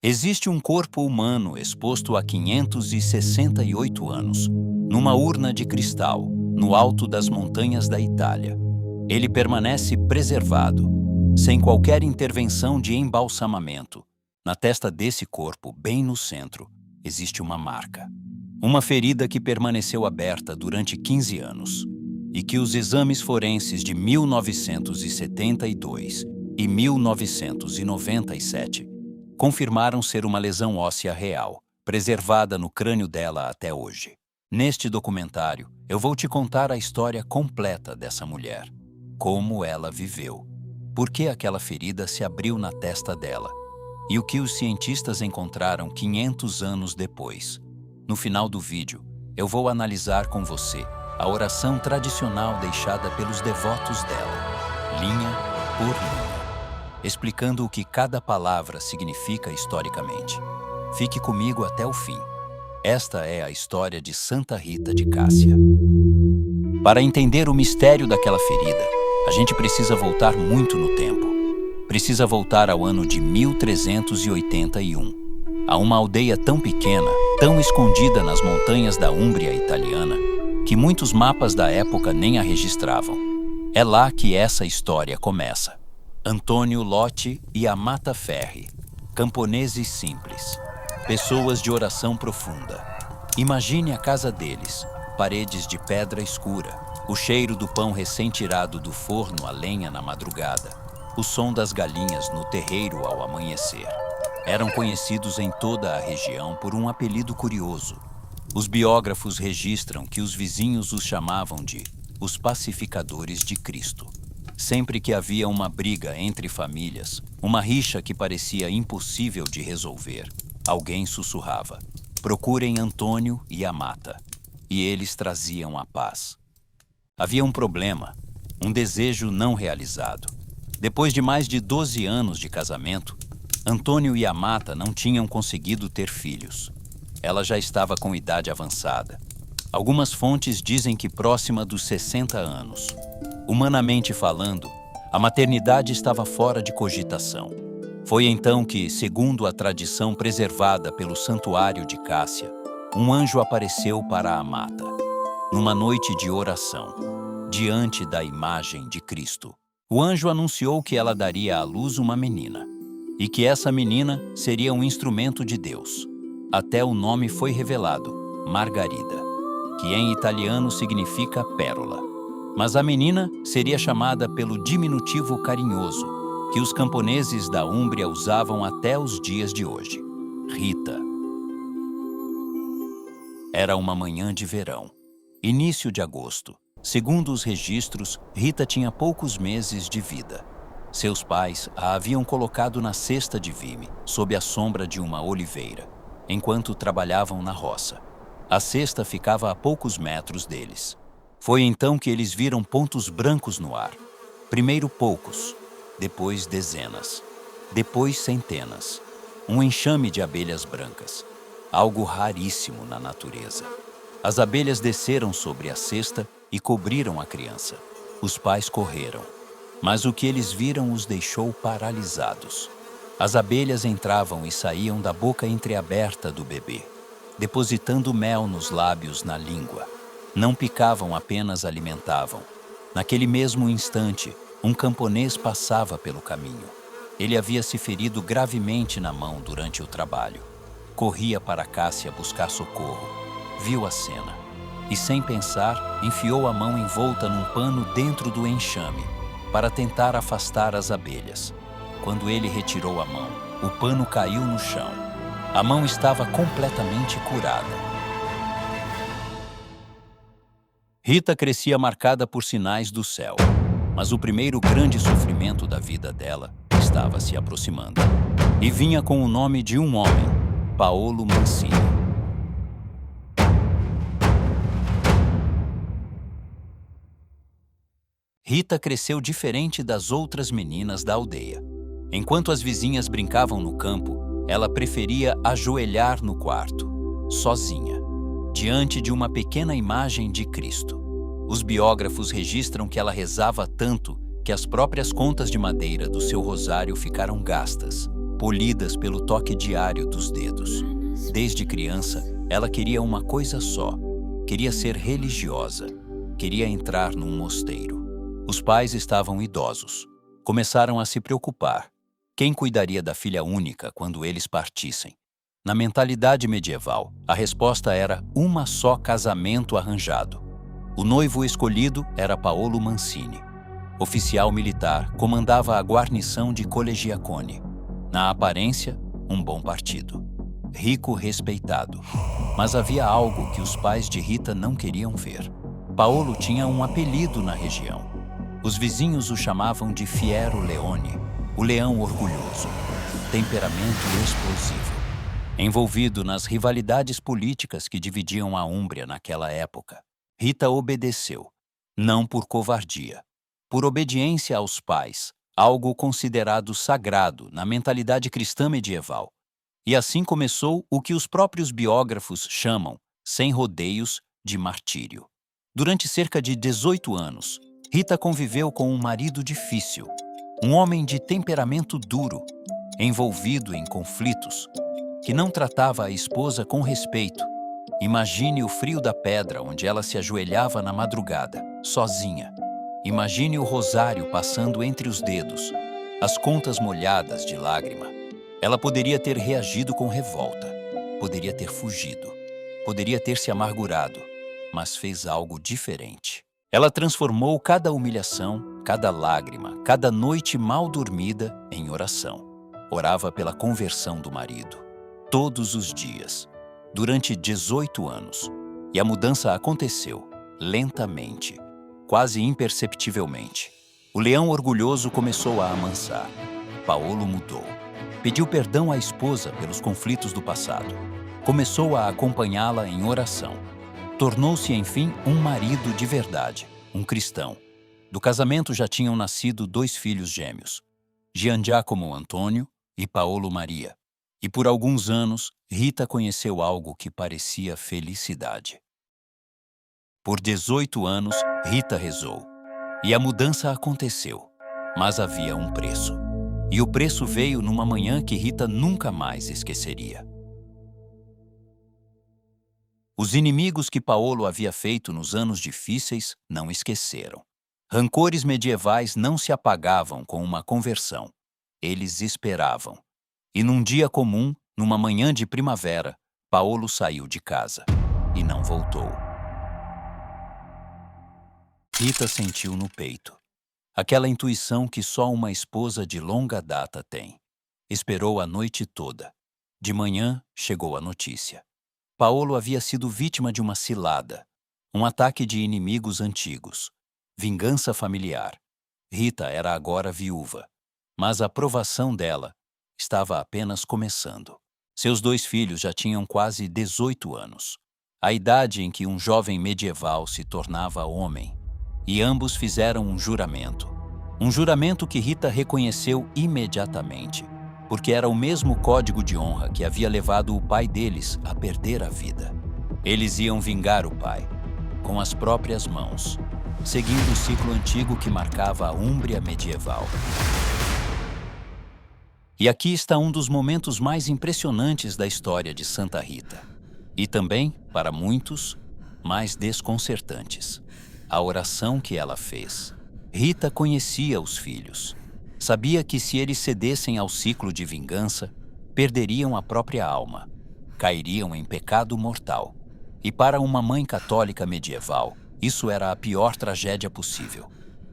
Existe um corpo humano exposto há 568 anos, numa urna de cristal, no alto das montanhas da Itália. Ele permanece preservado, sem qualquer intervenção de embalsamamento. Na testa desse corpo, bem no centro, existe uma marca. Uma ferida que permaneceu aberta durante 15 anos e que os exames forenses de 1972 e 1997 confirmaram ser uma lesão óssea real, preservada no crânio dela até hoje. Neste documentário, eu vou te contar a história completa dessa mulher. Como ela viveu, por que aquela ferida se abriu na testa dela e o que os cientistas encontraram 500 anos depois. No final do vídeo, eu vou analisar com você a oração tradicional deixada pelos devotos dela, linha por linha, explicando o que cada palavra significa historicamente. Fique comigo até o fim. Esta é a história de Santa Rita de Cássia. Para entender o mistério daquela ferida, a gente precisa voltar muito no tempo. Precisa voltar ao ano de 1381, a uma aldeia tão pequena, tão escondida nas montanhas da Úmbria italiana, que muitos mapas da época nem a registravam. É lá que essa história começa. Antônio Lotti e Amata Ferri, camponeses simples, pessoas de oração profunda. Imagine a casa deles, paredes de pedra escura, o cheiro do pão recém-tirado do forno a lenha na madrugada, o som das galinhas no terreiro ao amanhecer. Eram conhecidos em toda a região por um apelido curioso. Os biógrafos registram que os vizinhos os chamavam de os pacificadores de Cristo. Sempre que havia uma briga entre famílias, uma rixa que parecia impossível de resolver, alguém sussurrava: procurem Antônio e Amata. E eles traziam a paz. Havia um problema, um desejo não realizado. Depois de mais de 12 anos de casamento, Antônio e Amata não tinham conseguido ter filhos. Ela já estava com idade avançada. Algumas fontes dizem que próxima dos 60 anos. Humanamente falando, a maternidade estava fora de cogitação. Foi então que, segundo a tradição preservada pelo Santuário de Cássia, um anjo apareceu para Amata, numa noite de oração, diante da imagem de Cristo. O anjo anunciou que ela daria à luz uma menina, e que essa menina seria um instrumento de Deus. Até o nome foi revelado, Margarida, que em italiano significa pérola. Mas a menina seria chamada pelo diminutivo carinhoso, que os camponeses da Úmbria usavam até os dias de hoje, Rita. Era uma manhã de verão, início de agosto. Segundo os registros, Rita tinha poucos meses de vida. Seus pais a haviam colocado na cesta de vime, sob a sombra de uma oliveira, enquanto trabalhavam na roça. A cesta ficava a poucos metros deles. Foi então que eles viram pontos brancos no ar. Primeiro poucos, depois dezenas, depois centenas. Um enxame de abelhas brancas, algo raríssimo na natureza. As abelhas desceram sobre a cesta e cobriram a criança. Os pais correram, mas o que eles viram os deixou paralisados. As abelhas entravam e saíam da boca entreaberta do bebê, depositando mel nos lábios, na língua. Não picavam, apenas alimentavam. Naquele mesmo instante, um camponês passava pelo caminho. Ele havia se ferido gravemente na mão durante o trabalho. Corria para Cássia buscar socorro. Viu a cena e, sem pensar, enfiou a mão envolta num pano dentro do enxame para tentar afastar as abelhas. Quando ele retirou a mão, o pano caiu no chão. A mão estava completamente curada. Rita crescia marcada por sinais do céu, mas o primeiro grande sofrimento da vida dela estava se aproximando. E vinha com o nome de um homem, Paolo Mancini. Rita cresceu diferente das outras meninas da aldeia. Enquanto as vizinhas brincavam no campo, ela preferia ajoelhar no quarto, sozinha, diante de uma pequena imagem de Cristo. Os biógrafos registram que ela rezava tanto que as próprias contas de madeira do seu rosário ficaram gastas. polidas pelo toque diário dos dedos. Desde criança, ela queria uma coisa só: queria ser religiosa, queria entrar num mosteiro. Os pais estavam idosos. Começaram a se preocupar. Quem cuidaria da filha única quando eles partissem? Na mentalidade medieval, a resposta era uma só casamento arranjado. O noivo escolhido era Paolo Mancini. Oficial militar, comandava a guarnição de Collegiacone. Na aparência, um bom partido. Rico, respeitado. Mas havia algo que os pais de Rita não queriam ver. Paolo tinha um apelido na região. Os vizinhos o chamavam de Fiero Leone, o leão orgulhoso. Temperamento explosivo. Envolvido nas rivalidades políticas que dividiam a Úmbria naquela época, Rita obedeceu, não por covardia, por obediência aos pais, algo considerado sagrado na mentalidade cristã medieval. E assim começou o que os próprios biógrafos chamam, sem rodeios, de martírio. Durante cerca de 18 anos, Rita conviveu com um marido difícil, um homem de temperamento duro, envolvido em conflitos, que não tratava a esposa com respeito. Imagine o frio da pedra onde ela se ajoelhava na madrugada, sozinha. Imagine o rosário passando entre os dedos, as contas molhadas de lágrima. Ela poderia ter reagido com revolta, poderia ter fugido, poderia ter se amargurado, mas fez algo diferente. Ela transformou cada humilhação, cada lágrima, cada noite mal dormida em oração. Orava pela conversão do marido, todos os dias, durante 18 anos. E a mudança aconteceu, lentamente, quase imperceptivelmente. O leão orgulhoso começou a amansar. Paolo mudou. Pediu perdão à esposa pelos conflitos do passado. Começou a acompanhá-la em oração. Tornou-se, enfim, um marido de verdade, um cristão. Do casamento já tinham nascido 2 filhos gêmeos, Giangiacomo Antônio e Paolo Maria. E por alguns anos, Rita conheceu algo que parecia felicidade. Por 18 anos, Rita rezou. E a mudança aconteceu. Mas havia um preço. E o preço veio numa manhã que Rita nunca mais esqueceria. Os inimigos que Paolo havia feito nos anos difíceis não esqueceram. Rancores medievais não se apagavam com uma conversão. Eles esperavam. E num dia comum, numa manhã de primavera, Paolo saiu de casa e não voltou. Rita sentiu no peito. Aquela intuição que só uma esposa de longa data tem. Esperou a noite toda. De manhã, chegou a notícia. Paolo havia sido vítima de uma cilada, um ataque de inimigos antigos, vingança familiar. Rita era agora viúva, mas a provação dela estava apenas começando. Seus 2 filhos já tinham quase 18 anos, a idade em que um jovem medieval se tornava homem, e ambos fizeram um juramento que Rita reconheceu imediatamente, porque era o mesmo código de honra que havia levado o pai deles a perder a vida. Eles iam vingar o pai, com as próprias mãos, seguindo o ciclo antigo que marcava a Úmbria medieval. E aqui está um dos momentos mais impressionantes da história de Santa Rita. E também, para muitos, mais desconcertantes. A oração que ela fez. Rita conhecia os filhos. Sabia que se eles cedessem ao ciclo de vingança, perderiam a própria alma, cairiam em pecado mortal. E para uma mãe católica medieval, isso era a pior tragédia possível.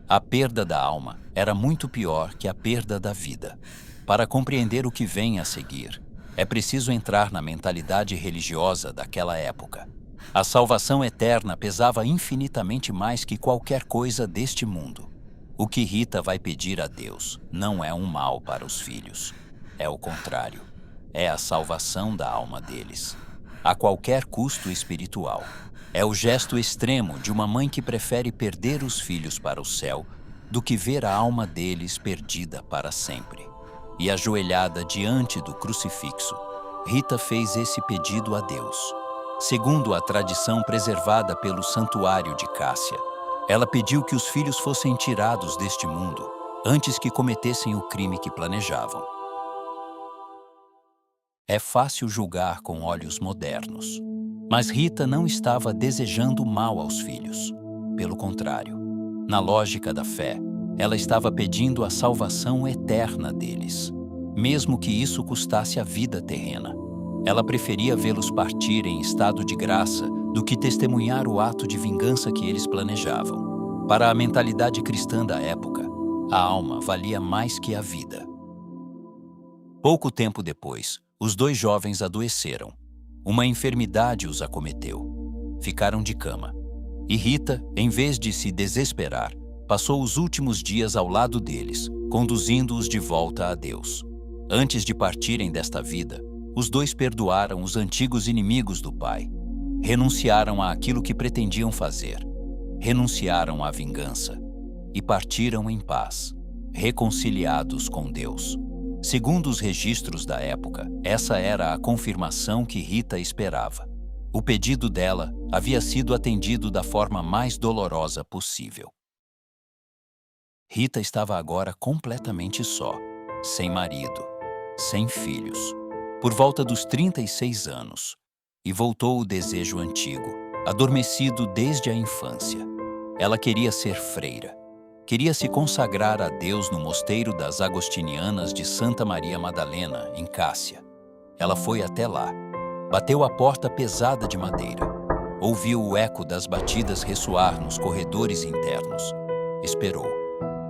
A perda da alma era muito pior que a perda da vida. Para compreender o que vem a seguir, é preciso entrar na mentalidade religiosa daquela época. A salvação eterna pesava infinitamente mais que qualquer coisa deste mundo. O que Rita vai pedir a Deus não é um mal para os filhos. É o contrário. É a salvação da alma deles, a qualquer custo espiritual. É o gesto extremo de uma mãe que prefere perder os filhos para o céu do que ver a alma deles perdida para sempre. E ajoelhada diante do crucifixo, Rita fez esse pedido a Deus. Segundo a tradição preservada pelo Santuário de Cássia, ela pediu que os filhos fossem tirados deste mundo antes que cometessem o crime que planejavam. É fácil julgar com olhos modernos. Mas Rita não estava desejando mal aos filhos. Pelo contrário, na lógica da fé, ela estava pedindo a salvação eterna deles, mesmo que isso custasse a vida terrena. Ela preferia vê-los partir em estado de graça do que testemunhar o ato de vingança que eles planejavam. Para a mentalidade cristã da época, a alma valia mais que a vida. Pouco tempo depois, os dois jovens adoeceram. Uma enfermidade os acometeu. Ficaram de cama. E Rita, em vez de se desesperar, passou os últimos dias ao lado deles, conduzindo-os de volta a Deus. Antes de partirem desta vida, os dois perdoaram os antigos inimigos do pai. Renunciaram àquilo que pretendiam fazer. Renunciaram à vingança. E partiram em paz, reconciliados com Deus. Segundo os registros da época, essa era a confirmação que Rita esperava. O pedido dela havia sido atendido da forma mais dolorosa possível. Rita estava agora completamente só, sem marido, sem filhos, por volta dos 36 anos, e voltou o desejo antigo, adormecido desde a infância. Ela queria ser freira. Queria se consagrar a Deus no mosteiro das Agostinianas de Santa Maria Madalena, em Cássia. Ela foi até lá. Bateu a porta pesada de madeira. Ouviu o eco das batidas ressoar nos corredores internos. Esperou.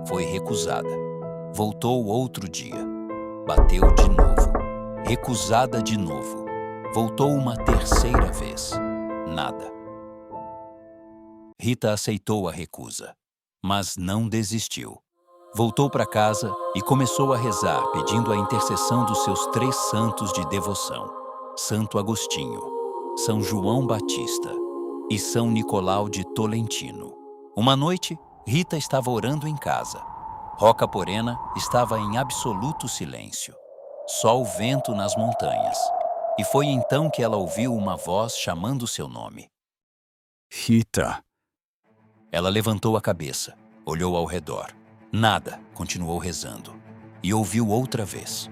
Foi recusada. Voltou outro dia. Bateu de novo. Recusada de novo. Voltou uma terceira vez. Nada. Rita aceitou a recusa, mas não desistiu. Voltou para casa e começou a rezar, pedindo a intercessão dos seus 3 santos de devoção: Santo Agostinho, São João Batista e São Nicolau de Tolentino. Uma noite, Rita estava orando em casa. Roca Porena estava em absoluto silêncio. Só o vento nas montanhas. E foi então que ela ouviu uma voz chamando seu nome. Rita. Ela levantou a cabeça, olhou ao redor. Nada, continuou rezando. E ouviu outra vez.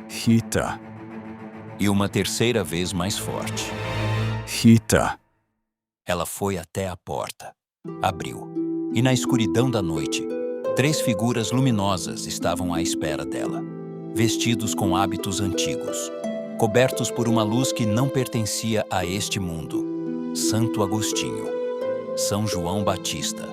Rita. E uma terceira vez mais forte. Rita. Ela foi até a porta. Abriu. E na escuridão da noite, 3 figuras luminosas estavam à espera dela, vestidos com hábitos antigos, cobertos por uma luz que não pertencia a este mundo. Santo Agostinho, São João Batista,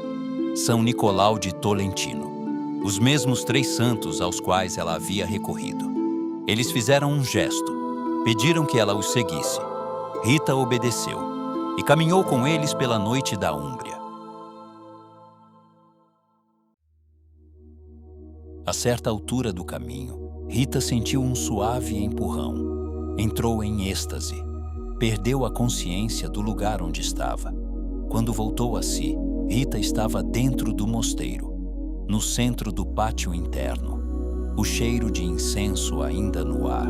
São Nicolau de Tolentino, os mesmos 3 santos aos quais ela havia recorrido. Eles fizeram um gesto, pediram que ela os seguisse. Rita obedeceu e caminhou com eles pela noite da Úmbria. A certa altura do caminho, Rita sentiu um suave empurrão. Entrou em êxtase. Perdeu a consciência do lugar onde estava. Quando voltou a si, Rita estava dentro do mosteiro, no centro do pátio interno. O cheiro de incenso ainda no ar,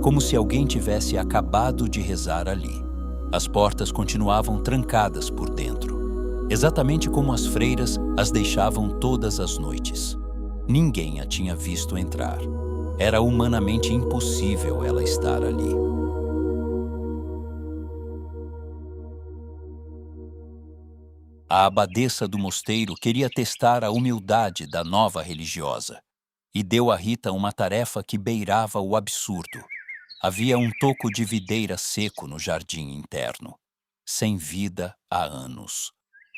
como se alguém tivesse acabado de rezar ali. As portas continuavam trancadas por dentro, exatamente como as freiras as deixavam todas as noites. Ninguém a tinha visto entrar. Era humanamente impossível ela estar ali. A abadesa do mosteiro queria testar a humildade da nova religiosa e deu a Rita uma tarefa que beirava o absurdo. Havia um toco de videira seco no jardim interno, sem vida há anos,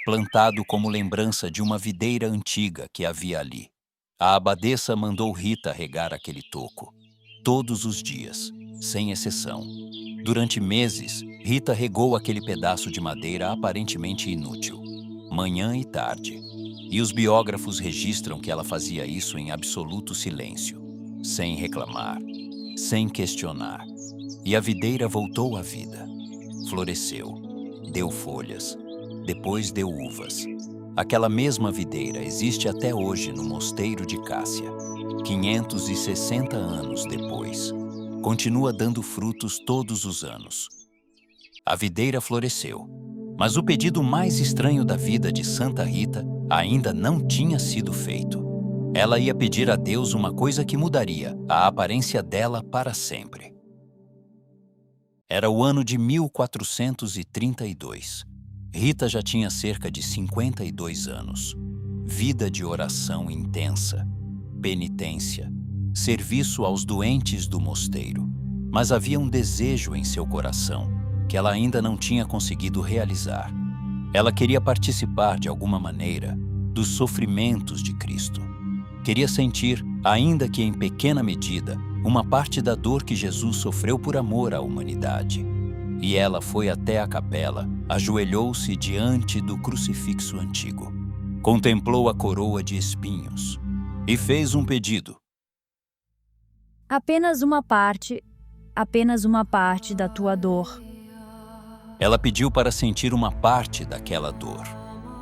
plantado como lembrança de uma videira antiga que havia ali. A abadesa mandou Rita regar aquele toco, todos os dias, sem exceção. Durante meses, Rita regou aquele pedaço de madeira aparentemente inútil, manhã e tarde. E os biógrafos registram que ela fazia isso em absoluto silêncio, sem reclamar, sem questionar. E a videira voltou à vida. Floresceu, deu folhas, depois deu uvas. Aquela mesma videira existe até hoje no mosteiro de Cássia, 560 anos depois. Continua dando frutos todos os anos. A videira floresceu, mas o pedido mais estranho da vida de Santa Rita ainda não tinha sido feito. Ela ia pedir a Deus uma coisa que mudaria a aparência dela para sempre. Era o ano de 1432. Rita já tinha cerca de 52 anos. Vida de oração intensa, penitência, serviço aos doentes do mosteiro. Mas havia um desejo em seu coração que ela ainda não tinha conseguido realizar. Ela queria participar de alguma maneira dos sofrimentos de Cristo. Queria sentir, ainda que em pequena medida, uma parte da dor que Jesus sofreu por amor à humanidade. E ela foi até a capela, ajoelhou-se diante do crucifixo antigo. Contemplou a coroa de espinhos e fez um pedido. Apenas uma parte da tua dor. Ela pediu para sentir uma parte daquela dor.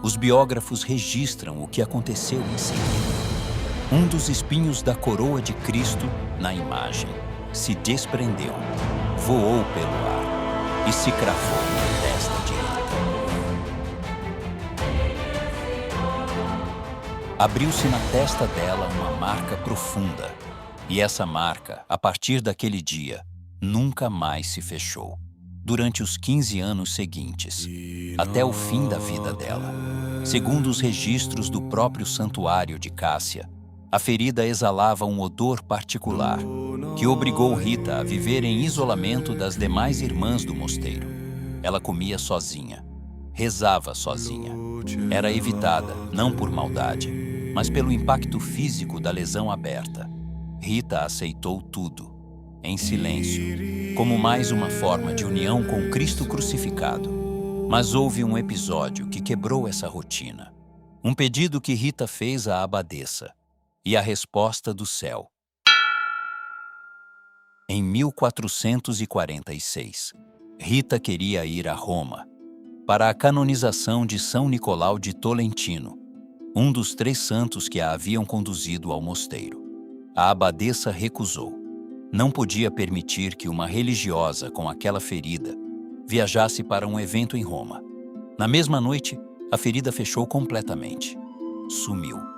Os biógrafos registram o que aconteceu em seguida. Um dos espinhos da coroa de Cristo, na imagem, se desprendeu, voou pelo ar e se cravou na testa direita. Abriu-se na testa dela uma marca profunda, e essa marca, a partir daquele dia, nunca mais se fechou. Durante os 15 anos seguintes, até o fim da vida dela. Segundo os registros do próprio santuário de Cássia, a ferida exalava um odor particular, que obrigou Rita a viver em isolamento das demais irmãs do mosteiro. Ela comia sozinha, rezava sozinha. Era evitada, não por maldade, mas pelo impacto físico da lesão aberta. Rita aceitou tudo, em silêncio, como mais uma forma de união com Cristo crucificado. Mas houve um episódio que quebrou essa rotina. Um pedido que Rita fez à abadesa, e a resposta do céu. Em 1446, Rita queria ir a Roma para a canonização de São Nicolau de Tolentino, um dos 3 santos que a haviam conduzido ao mosteiro. A abadesa recusou. Não podia permitir que uma religiosa com aquela ferida viajasse para um evento em Roma. Na mesma noite, a ferida fechou completamente. Sumiu.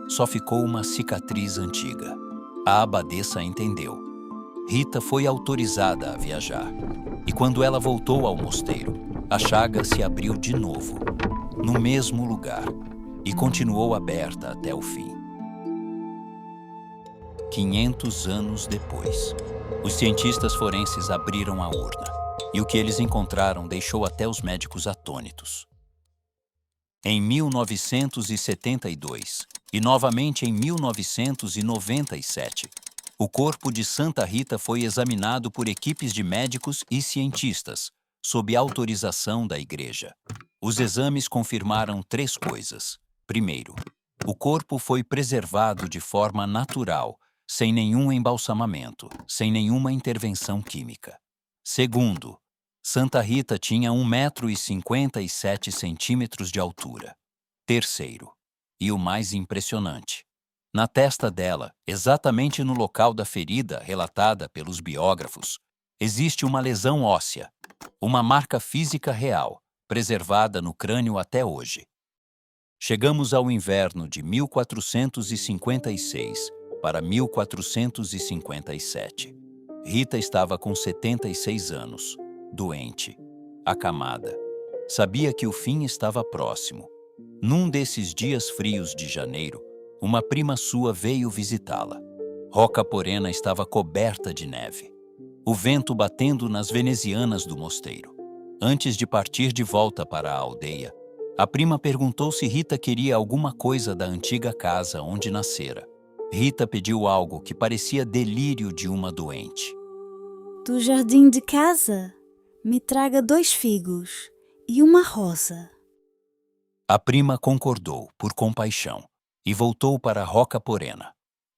Só ficou uma cicatriz antiga. A abadesa entendeu. Rita foi autorizada a viajar. E quando ela voltou ao mosteiro, a chaga se abriu de novo, no mesmo lugar, e continuou aberta até o fim. 500 anos depois, os cientistas forenses abriram a urna, e o que eles encontraram deixou até os médicos atônitos. Em 1972, e novamente em 1997, o corpo de Santa Rita foi examinado por equipes de médicos e cientistas, sob autorização da Igreja. Os exames confirmaram 3 coisas. Primeiro, o corpo foi preservado de forma natural, sem nenhum embalsamamento, sem nenhuma intervenção química. Segundo, Santa Rita tinha 1,57 m de altura. Terceiro, e o mais impressionante, na testa dela, exatamente no local da ferida relatada pelos biógrafos, existe uma lesão óssea, uma marca física real, preservada no crânio até hoje. Chegamos ao inverno de 1456 para 1457. Rita estava com 76 anos, doente, acamada. Sabia que o fim estava próximo. Num desses dias frios de janeiro, uma prima sua veio visitá-la. Rocca Porena estava coberta de neve, o vento batendo nas venezianas do mosteiro. Antes de partir de volta para a aldeia, a prima perguntou se Rita queria alguma coisa da antiga casa onde nascera. Rita pediu algo que parecia delírio de uma doente. Do jardim de casa, me traga 2 figos e uma rosa. A prima concordou, por compaixão, e voltou para Rocca Porena.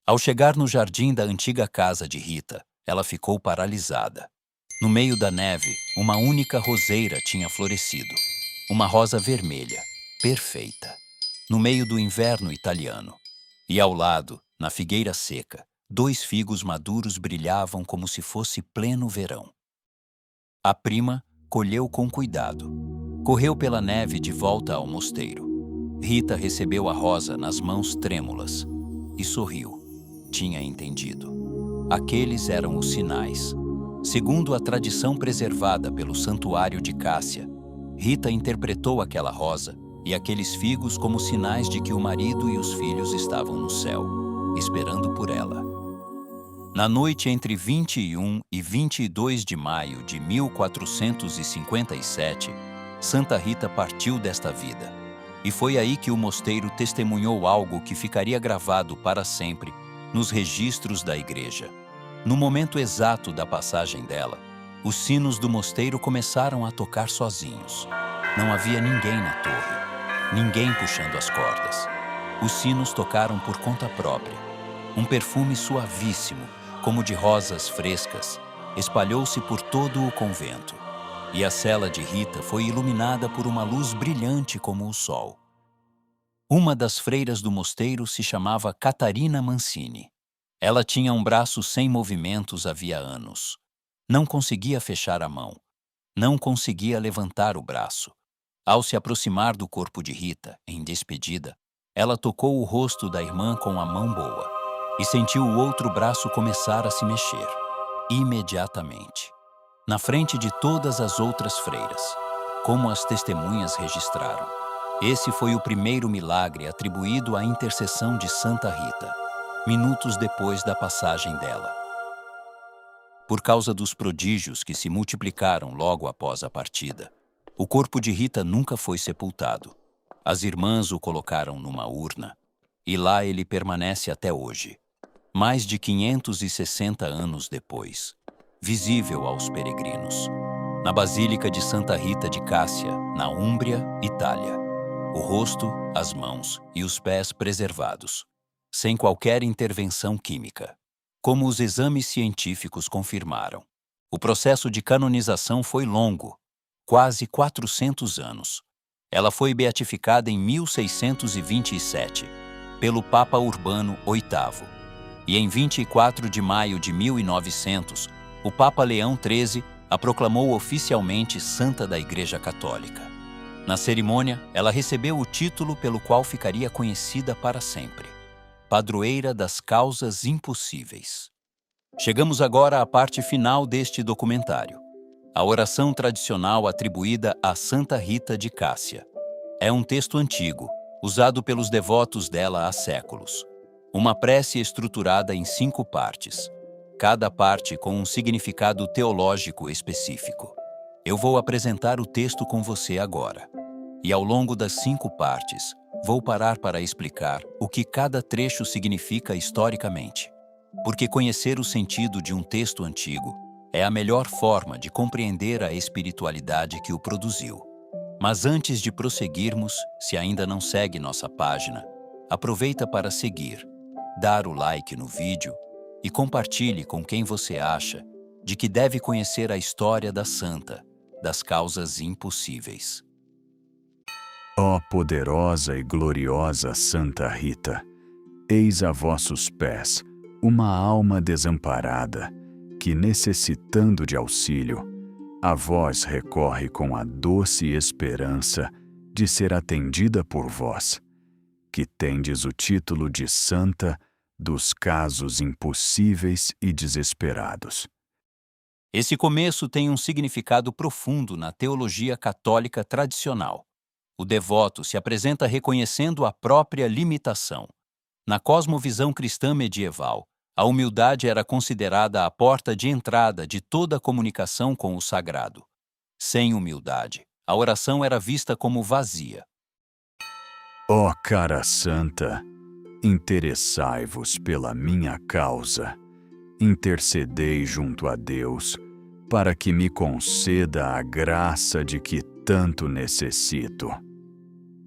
Ao chegar no jardim da antiga casa de Rita, ela ficou paralisada. No meio da neve, uma única roseira tinha florescido. Uma rosa vermelha, perfeita, no meio do inverno italiano. E ao lado, na figueira seca, 2 figos maduros brilhavam como se fosse pleno verão. A prima colheu com cuidado. Correu pela neve de volta ao mosteiro. Rita recebeu a rosa nas mãos trêmulas e sorriu. Tinha entendido. Aqueles eram os sinais. Segundo a tradição preservada pelo Santuário de Cássia, Rita interpretou aquela rosa e aqueles figos como sinais de que o marido e os filhos estavam no céu, esperando por ela. Na noite entre 21 e 22 de maio de 1457, Santa Rita partiu desta vida. E foi aí que o mosteiro testemunhou algo que ficaria gravado para sempre nos registros da igreja. No momento exato da passagem dela, os sinos do mosteiro começaram a tocar sozinhos. Não havia ninguém na torre, ninguém puxando as cordas. Os sinos tocaram por conta própria. Um perfume suavíssimo, como de rosas frescas, espalhou-se por todo o convento. E a cela de Rita foi iluminada por uma luz brilhante como o sol. Uma das freiras do mosteiro se chamava Catarina Mancini. Ela tinha um braço sem movimentos havia anos. Não conseguia fechar a mão. Não conseguia levantar o braço. Ao se aproximar do corpo de Rita, em despedida, ela tocou o rosto da irmã com a mão boa e sentiu o outro braço começar a se mexer, imediatamente, na frente de todas as outras freiras, como as testemunhas registraram. Esse foi o primeiro milagre atribuído à intercessão de Santa Rita, minutos depois da passagem dela. Por causa dos prodígios que se multiplicaram logo após a partida, o corpo de Rita nunca foi sepultado. As irmãs o colocaram numa urna, e lá ele permanece até hoje, mais de 560 anos depois, visível aos peregrinos, na Basílica de Santa Rita de Cássia, na Úmbria, Itália. O rosto, as mãos e os pés preservados, sem qualquer intervenção química, como os exames científicos confirmaram. O processo de canonização foi longo, quase 400 anos. Ela foi beatificada em 1627, pelo Papa Urbano VIII, e em 24 de maio de 1900, o Papa Leão XIII a proclamou oficialmente Santa da Igreja Católica. Na cerimônia, ela recebeu o título pelo qual ficaria conhecida para sempre: Padroeira das Causas Impossíveis. Chegamos agora à parte final deste documentário, a oração tradicional atribuída a Santa Rita de Cássia. É um texto antigo, usado pelos devotos dela há séculos. Uma prece estruturada em 5 partes, cada parte com um significado teológico específico. Eu vou apresentar o texto com você agora. E ao longo das 5 partes, vou parar para explicar o que cada trecho significa historicamente. Porque conhecer o sentido de um texto antigo é a melhor forma de compreender a espiritualidade que o produziu. Mas antes de prosseguirmos, se ainda não segue nossa página, aproveita para seguir, dar o like no vídeo e compartilhe com quem você acha de que deve conhecer a história da Santa das Causas Impossíveis. Ó poderosa e gloriosa Santa Rita, eis a vossos pés uma alma desamparada, que, necessitando de auxílio, a vós recorre com a doce esperança de ser atendida por vós, que tendes o título de Santa dos Casos Impossíveis e Desesperados. Esse começo tem um significado profundo na teologia católica tradicional. O devoto se apresenta reconhecendo a própria limitação. Na cosmovisão cristã medieval, a humildade era considerada a porta de entrada de toda a comunicação com o sagrado. Sem humildade, a oração era vista como vazia. Ó cara santa, interessai-vos pela minha causa, intercedei junto a Deus, para que me conceda a graça de que tanto necessito.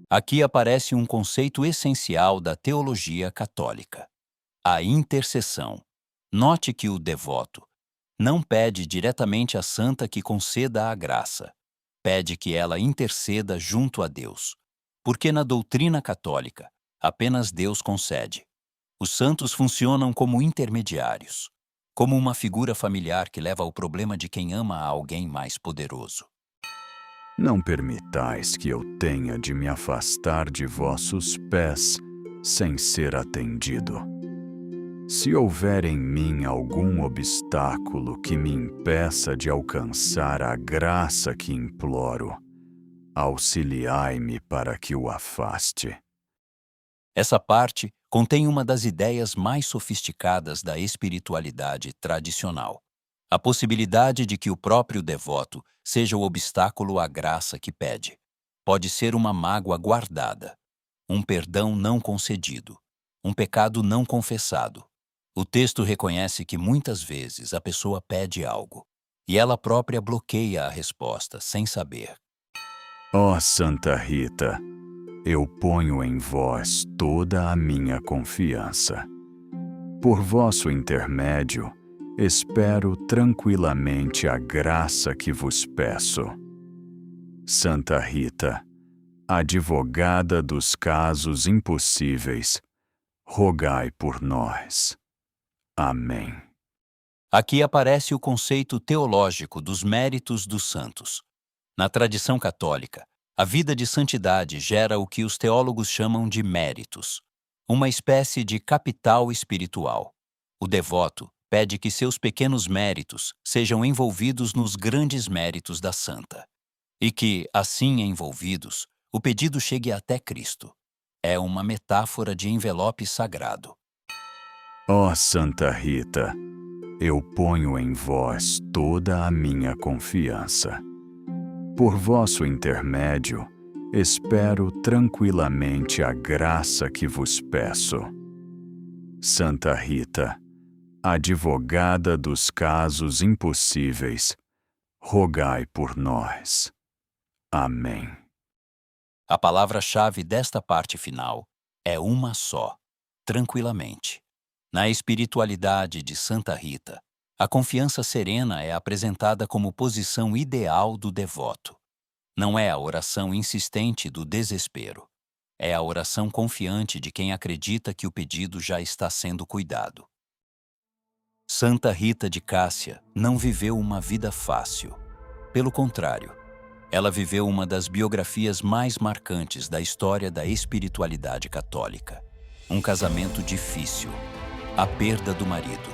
Aqui aparece um conceito essencial da teologia católica: a intercessão. Note que o devoto não pede diretamente à santa que conceda a graça, pede que ela interceda junto a Deus, porque na doutrina católica, apenas Deus concede. Os santos funcionam como intermediários, como uma figura familiar que leva o problema de quem ama a alguém mais poderoso. Não permitais que eu tenha de me afastar de vossos pés sem ser atendido. Se houver em mim algum obstáculo que me impeça de alcançar a graça que imploro, auxiliai-me para que o afaste. Essa parte contém uma das ideias mais sofisticadas da espiritualidade tradicional. A possibilidade de que o próprio devoto seja o obstáculo à graça que pede. Pode ser uma mágoa guardada, um perdão não concedido, um pecado não confessado. O texto reconhece que muitas vezes a pessoa pede algo e ela própria bloqueia a resposta sem saber. Ó Santa Rita, eu ponho em vós toda a minha confiança. Por vosso intermédio, espero tranquilamente a graça que vos peço. Santa Rita, advogada dos casos impossíveis, rogai por nós. Amém. Aqui aparece o conceito teológico dos méritos dos santos. Na tradição católica, a vida de santidade gera o que os teólogos chamam de méritos, uma espécie de capital espiritual. O devoto pede que seus pequenos méritos sejam envolvidos nos grandes méritos da santa, e que, assim envolvidos, o pedido chegue até Cristo. É uma metáfora de envelope sagrado. Ó Santa Rita, eu ponho em vós toda a minha confiança. Por vosso intermédio, espero tranquilamente a graça que vos peço. Santa Rita, advogada dos casos impossíveis, rogai por nós. Amém. A palavra-chave desta parte final é uma só: tranquilamente. Na espiritualidade de Santa Rita, a confiança serena é apresentada como posição ideal do devoto. Não é a oração insistente do desespero. É a oração confiante de quem acredita que o pedido já está sendo cuidado. Santa Rita de Cássia não viveu uma vida fácil. Pelo contrário, ela viveu uma das biografias mais marcantes da história da espiritualidade católica. Um casamento difícil, a perda do marido,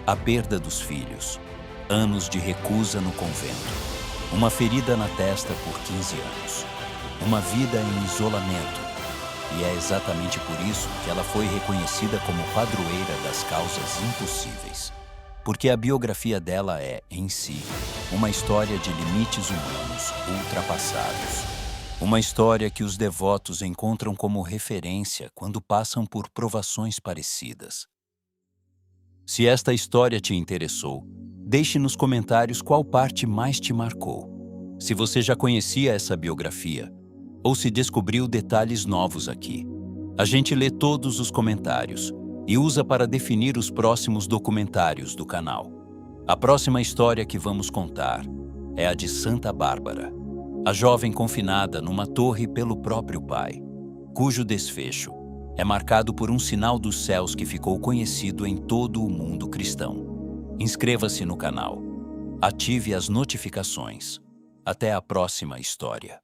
a perda dos filhos, anos de recusa no convento, uma ferida na testa por 15 anos, uma vida em isolamento. E é exatamente por isso que ela foi reconhecida como padroeira das causas impossíveis. Porque a biografia dela é, em si, uma história de limites humanos ultrapassados. Uma história que os devotos encontram como referência quando passam por provações parecidas. Se esta história te interessou, deixe nos comentários qual parte mais te marcou. Se você já conhecia essa biografia, ou se descobriu detalhes novos aqui. A gente lê todos os comentários e usa para definir os próximos documentários do canal. A próxima história que vamos contar é a de Santa Bárbara, a jovem confinada numa torre pelo próprio pai, cujo desfecho é marcado por um sinal dos céus que ficou conhecido em todo o mundo cristão. Inscreva-se no canal, ative as notificações. Até a próxima história.